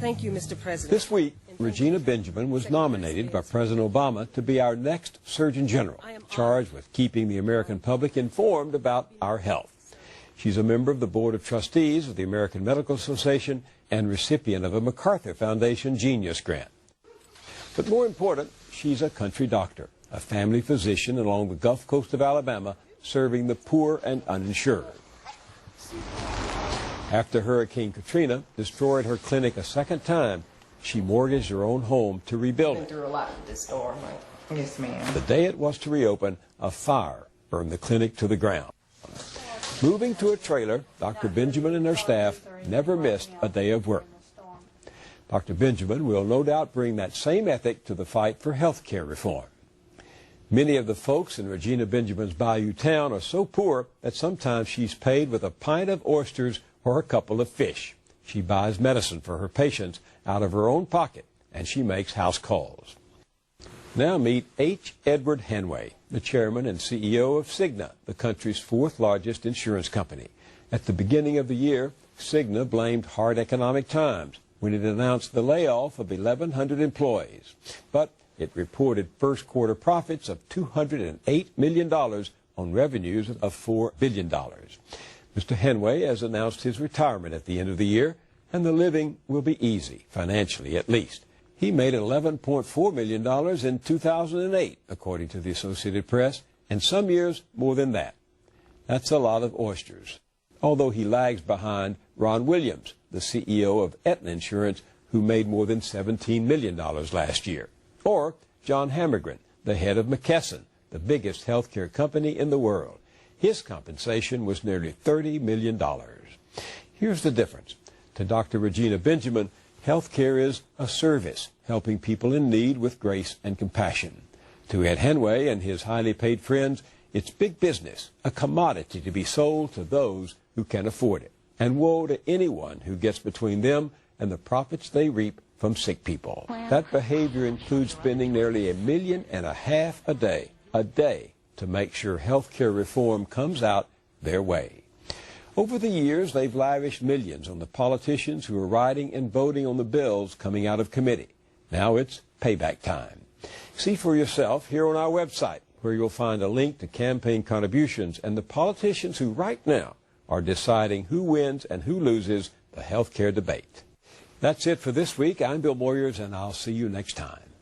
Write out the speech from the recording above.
Thank you, Mr. President. This week, Regina Benjamin was nominated by President Obama to be our next Surgeon General, charged with keeping the American public informed about our health. She's a member of the Board of Trustees of the American Medical Association and recipient of a MacArthur Foundation Genius Grant. But more important, she's a country doctor, a family physician along the Gulf Coast of Alabama, serving the poor and uninsured. After Hurricane Katrina destroyed her clinic a second time, she mortgaged her own home to rebuild it. Through a lot with this storm. Yes, ma'am. The day it was to reopen, a fire burned the clinic to the ground. Moving to a trailer, Dr. Benjamin and her staff never missed a day of work. Dr. Benjamin will no doubt bring that same ethic to the fight for health care reform. Many of the folks in Regina Benjamin's Bayou town are so poor that sometimes she's paid with a pint of oysters or a couple of fish. She buys medicine for her patients out of her own pocket, and she makes house calls. Now meet H. Edward Hanway, the chairman and CEO of Cigna, the country's fourth largest insurance company. At the beginning of the year, Cigna blamed hard economic times when it announced the layoff of 1,100 employees. But it reported first quarter profits of $208 million on revenues of $4 billion. Mr. Hanway has announced his retirement at the end of the year, and the living will be easy, financially at least. He made $11.4 million in 2008, according to the Associated Press, and some years more than that. That's a lot of oysters, although he lags behind Ron Williams, the CEO of Aetna Insurance, who made more than $17 million last year. Or John Hammergren, the head of McKesson, the biggest healthcare company in the world. His compensation was nearly $30 million. Here's the difference. To Dr. Regina Benjamin, health care is a service, helping people in need with grace and compassion. To Ed Hanway and his highly paid friends, it's big business, a commodity to be sold to those who can afford it. And woe to anyone who gets between them and the profits they reap from sick people. That behavior includes spending nearly $1.5 million a day, to make sure health care reform comes out their way. Over the years, they've lavished millions on the politicians who are writing and voting on the bills coming out of committee. Now it's payback time. See for yourself here on our website, where you'll find a link to campaign contributions and the politicians who right now are deciding who wins and who loses the health care debate. That's it for this week. I'm Bill Moyers, and I'll see you next time.